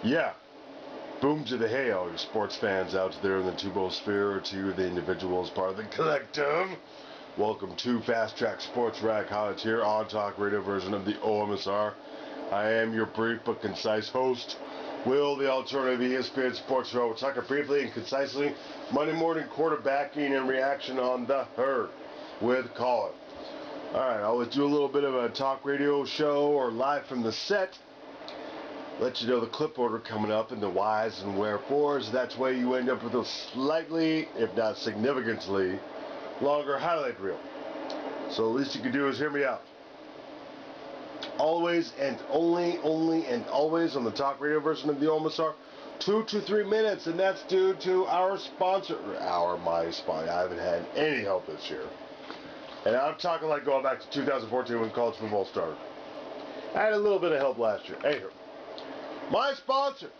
Yeah. Boom to the hey, all your sports fans out there in the two-bowl sphere, to the individuals part of the collective. Welcome to Fast Track Sports Rack Highlights here on Talk Radio version of the OMSR. I am your brief but concise host, Will, the alternative ESPN Sports Show. We'll talk briefly and concisely Monday morning quarterbacking and reaction on The Herd with Colin. Alright, I'll let you a little bit of a talk radio show or live from the set. Let you know the clip order coming up and the whys and wherefores. That's why you end up with a slightly, if not significantly, longer highlight reel. So the least you can do is hear me out. Always and only and always on the talk radio version of the OMSR, 2 to 3 minutes, and that's due to our sponsor, my sponsor. I haven't had any help this year. And I'm talking like going back to 2014 when college football started. I had a little bit of help last year. Anywho. My sponsor,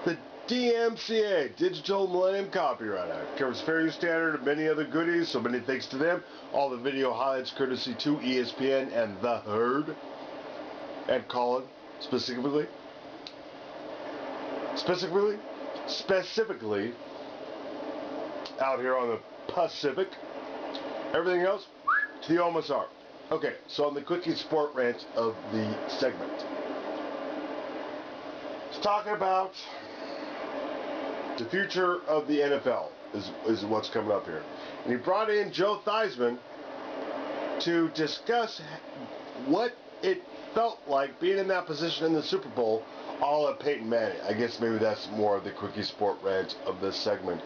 the DMCA, Digital Millennium Copyright Act, covers fair use standard and many other goodies, so many thanks to them. All the video highlights courtesy to ESPN and The Herd, and Colin, specifically, out here on the Pacific. Everything else, to the OMSR. Okay, so on the quickie sport rant of the segment. Talking about the future of the NFL is what's coming up here. And he brought in Joe Theismann to discuss what it felt like being in that position in the Super Bowl, all at Peyton Manning. I guess maybe that's more of the quickie sport rant of this segment.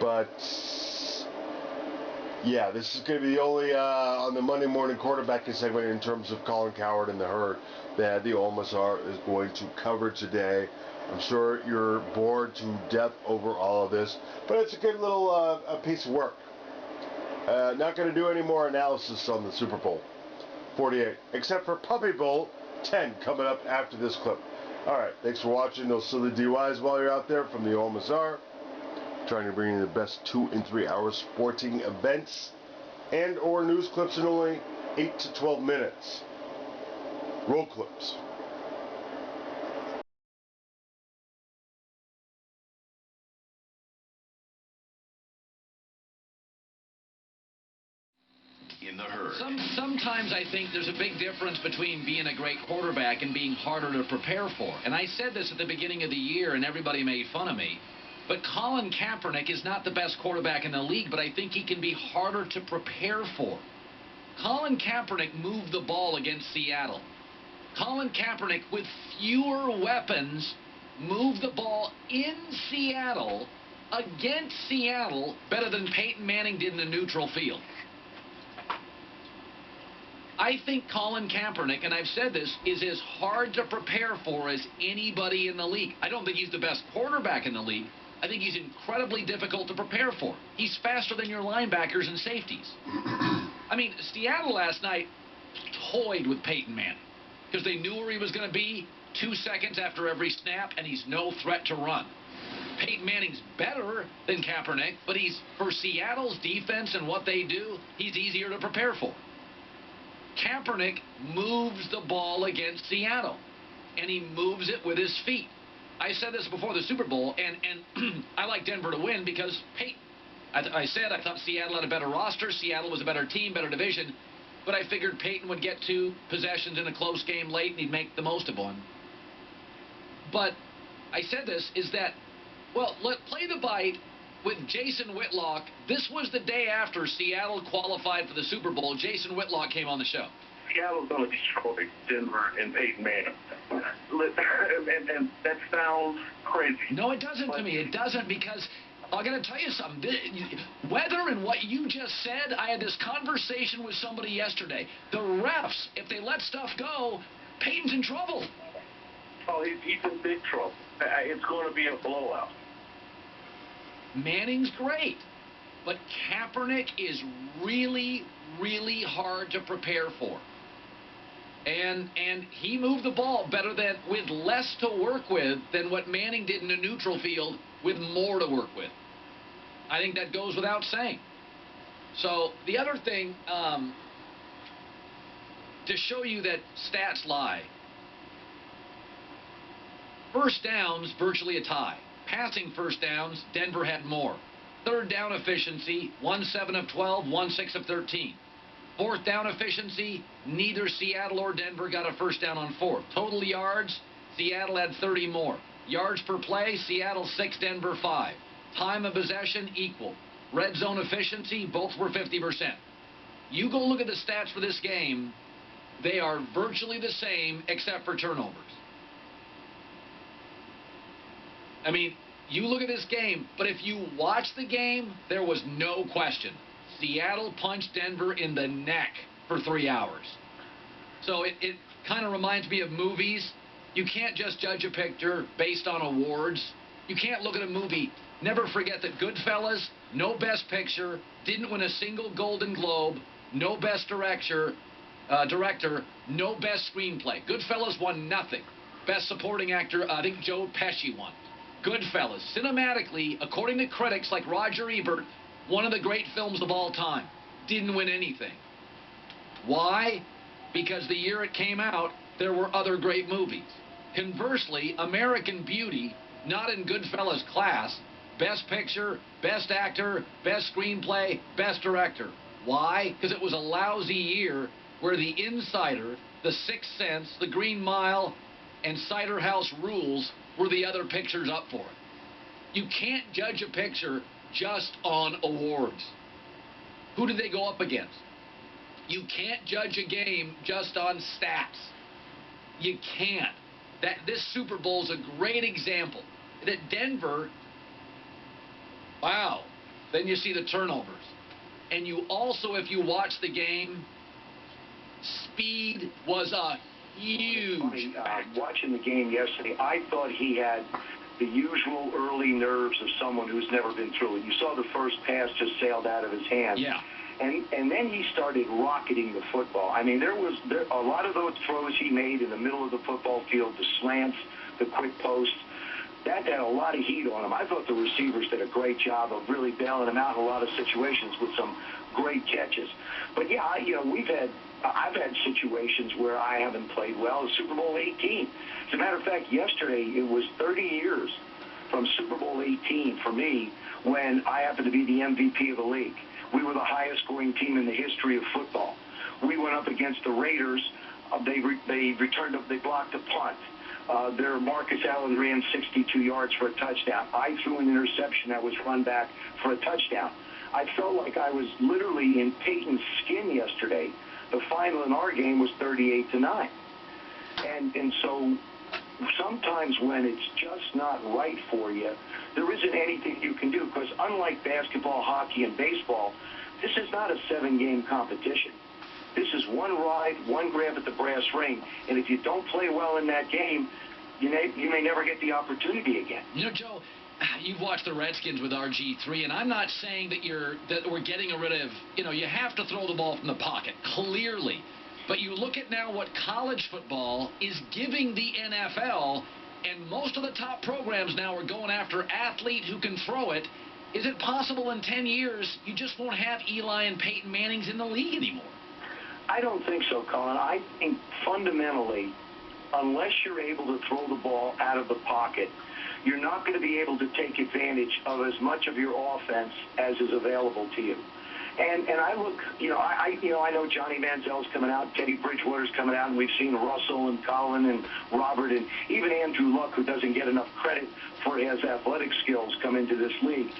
But yeah, this is going to be the only on the Monday morning quarterbacking segment in terms of Colin, Cowherd, and The Herd that the OMSR is going to cover today. I'm sure you're bored to death over all of this, but it's a good little a piece of work. Not going to do any more analysis on the Super Bowl 48, except for Puppy Bowl 10 coming up after this clip. Alright, thanks for watching those silly DUIs while you're out there from the OMSR. Trying to bring you the best 2 and 3 hour sporting events and or news clips in only 8 to 12 minutes. Roll clips. In the herd. Sometimes I think there's a big difference between being a great quarterback and being harder to prepare for. And I said this at the beginning of the year, and everybody made fun of me. But Colin Kaepernick is not the best quarterback in the league, but I think he can be harder to prepare for. Colin Kaepernick moved the ball against Seattle. Colin Kaepernick, with fewer weapons, moved the ball in Seattle against Seattle better than Peyton Manning did in a neutral field. I think Colin Kaepernick, and I've said this, is as hard to prepare for as anybody in the league. I don't think he's the best quarterback in the league. I think he's incredibly difficult to prepare for. He's faster than your linebackers and safeties. I mean, Seattle last night toyed with Peyton Manning because they knew where he was going to be 2 seconds after every snap, and he's no threat to run. Peyton Manning's better than Kaepernick, but he's, for Seattle's defense and what they do, he's easier to prepare for. Kaepernick moves the ball against Seattle, and he moves it with his feet. I said this before the Super Bowl, and I like Denver to win because Peyton. I said I thought Seattle had a better roster, Seattle was a better team, better division, but I figured Peyton would get 2 possessions in a close game late, and he'd make the most of one. But I said this is that, well, play the bite with Jason Whitlock. This was the day after Seattle qualified for the Super Bowl. Jason Whitlock came on the show. Seattle's going to destroy Denver and Peyton Manning. And that sounds crazy. No, it doesn't to me. It doesn't, because I'm going to tell you something. Whether and what you just said, I had this conversation with somebody yesterday. The refs, if they let stuff go, Peyton's in trouble. Oh, he's in big trouble. It's going to be a blowout. Manning's great, but Kaepernick is really, really hard to prepare for. And he moved the ball better than, with less to work with than what Manning did in a neutral field with more to work with. I think that goes without saying. So the other thing, to show you that stats lie, First downs, virtually a tie. Passing first downs, Denver had more. Third down efficiency, 1-7 of 12, 1-6 of 13. Fourth down efficiency, neither Seattle or Denver got a first down on fourth. Total yards, Seattle had 30 more. Yards per play, Seattle 6, Denver 5. Time of possession, equal. Red zone efficiency, both were 50%. You go look at the stats for this game, they are virtually the same except for turnovers. I mean, you look at this game, but if you watch the game, there was no question. Seattle punched Denver in the neck for 3 hours. So it kind of reminds me of movies. You can't just judge a picture based on awards. You can't look at a movie. Never forget that Goodfellas, no Best Picture, didn't win a single Golden Globe, no Best Director, no Best Screenplay. Goodfellas won nothing. Best Supporting Actor, I think Joe Pesci won. Goodfellas, cinematically, according to critics like Roger Ebert, one of the great films of all time, didn't win anything. Why? Because the year it came out, there were other great movies. Conversely, American Beauty, not in Goodfellas class, Best Picture, Best Actor, Best Screenplay, Best Director. Why? Because it was a lousy year where The Insider, The Sixth Sense, The Green Mile, and Cider House Rules were the other pictures up for it. You can't judge a picture just on awards. Who did they go up against? You can't judge a game just on stats. You can't. This Super Bowl is a great example. That Denver, wow. Then you see the turnovers. And you also, if you watch the game, speed was a huge factor. Watching the game yesterday, I thought he had the usual early nerves of someone who's never been through it. You saw the first pass just sailed out of his hand. Yeah. And then he started rocketing the football. I mean, there a lot of those throws he made in the middle of the football field, the slants, the quick posts, that had a lot of heat on him. I thought the receivers did a great job of really bailing him out in a lot of situations with some great catches. But yeah, I've had situations where I haven't played well. Super Bowl XVIII. As a matter of fact, yesterday it was 30 years from Super Bowl XVIII for me when I happened to be the MVP of the league. We were the highest scoring team in the history of football. We went up against the Raiders. They blocked a punt. Their Marcus Allen ran 62 yards for a touchdown. I threw an interception that was run back for a touchdown. I felt like I was literally in Peyton's skin yesterday. The final in our game was 38-9. And so sometimes when it's just not right for you, there isn't anything you can do, because unlike basketball, hockey, and baseball, this is not a 7-game competition. This is one ride, one grab at the brass ring, and if you don't play well in that game, you may never get the opportunity again. You know, Joe, you've watched the Redskins with RG3, and I'm not saying that we're getting rid of, you have to throw the ball from the pocket, clearly. But you look at now what college football is giving the NFL, and most of the top programs now are going after athlete who can throw it. Is it possible in 10 years you just won't have Eli and Peyton Mannings in the league anymore? I don't think so, Colin. I think fundamentally, unless you're able to throw the ball out of the pocket, you're not going to be able to take advantage of as much of your offense as is available to you. And I look, I know Johnny Manziel's coming out, Teddy Bridgewater's coming out, and we've seen Russell and Colin and Robert and even Andrew Luck, who doesn't get enough credit for his athletic skills, come into this league.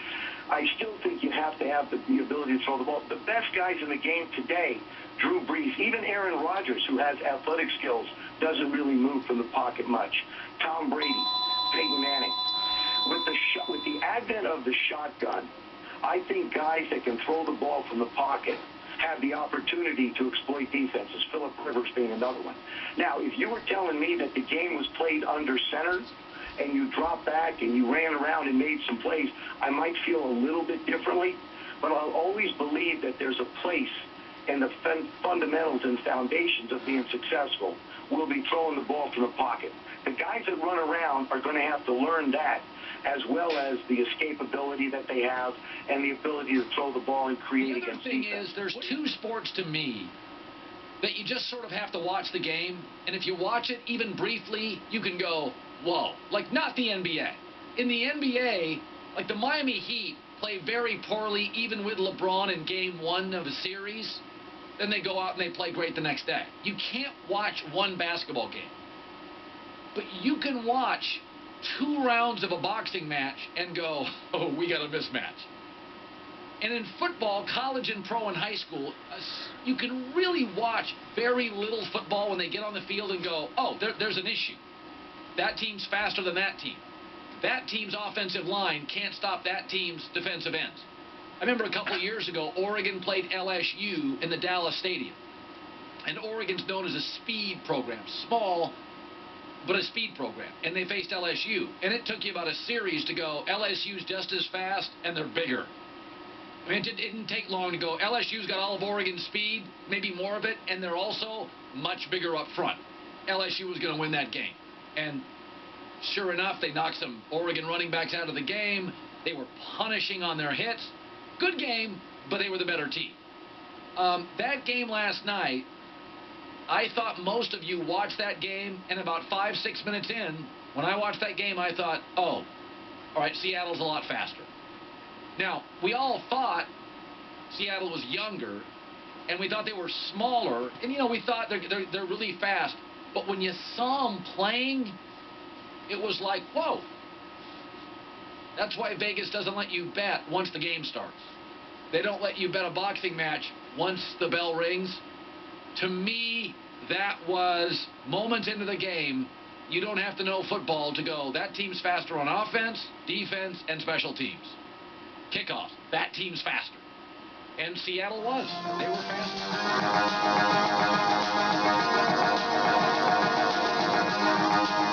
I still think you have to have the ability to throw the ball. The best guys in the game today, Drew Brees, even Aaron Rodgers, who has athletic skills, doesn't really move from the pocket much. Tom Brady, Peyton Manning. With the advent of the shotgun, I think guys that can throw the ball from the pocket have the opportunity to exploit defenses, Phillip Rivers being another one. Now, if you were telling me that the game was played under center and you dropped back and you ran around and made some plays, I might feel a little bit differently, but I'll always believe that there's a place, and the fundamentals and foundations of being successful will be throwing the ball from the pocket. The guys that run around are going to have to learn that, as well as the escapability that they have and the ability to throw the ball and create against defense. The other thing is, there's two sports to me that you just sort of have to watch the game, and if you watch it even briefly, you can go, whoa. Like, not the NBA. In the NBA, like the Miami Heat play very poorly even with LeBron in game 1 of a series. Then they go out and they play great the next day. You can't watch one basketball game. But you can watch 2 rounds of a boxing match and go, oh, we got a mismatch. And in football, college and pro and high school, you can really watch very little football when they get on the field and go, oh, there's an issue. That team's faster than that team. That team's offensive line can't stop that team's defensive ends. I remember a couple of years ago, Oregon played LSU in the Dallas Stadium. And Oregon's known as a speed program. Small, but a speed program. And they faced LSU. And it took you about a series to go, LSU's just as fast and they're bigger. I mean, it didn't take long to go, LSU's got all of Oregon's speed, maybe more of it, and they're also much bigger up front. LSU was going to win that game. And sure enough, they knocked some Oregon running backs out of the game. They were punishing on their hits. Good game, but they were the better team. That game last night, I thought most of you watched that game, and about 5-6 minutes in, when I watched that game, I thought, oh, all right, Seattle's a lot faster. Now, we all thought Seattle was younger, and we thought they were smaller, and, you know, we thought they're really fast. But when you saw them playing, it was like, whoa. That's why Vegas doesn't let you bet once the game starts. They don't let you bet a boxing match once the bell rings. To me, that was moments into the game. You don't have to know football to go, that team's faster on offense, defense, and special teams. Kickoff, that team's faster. And Seattle was. They were faster.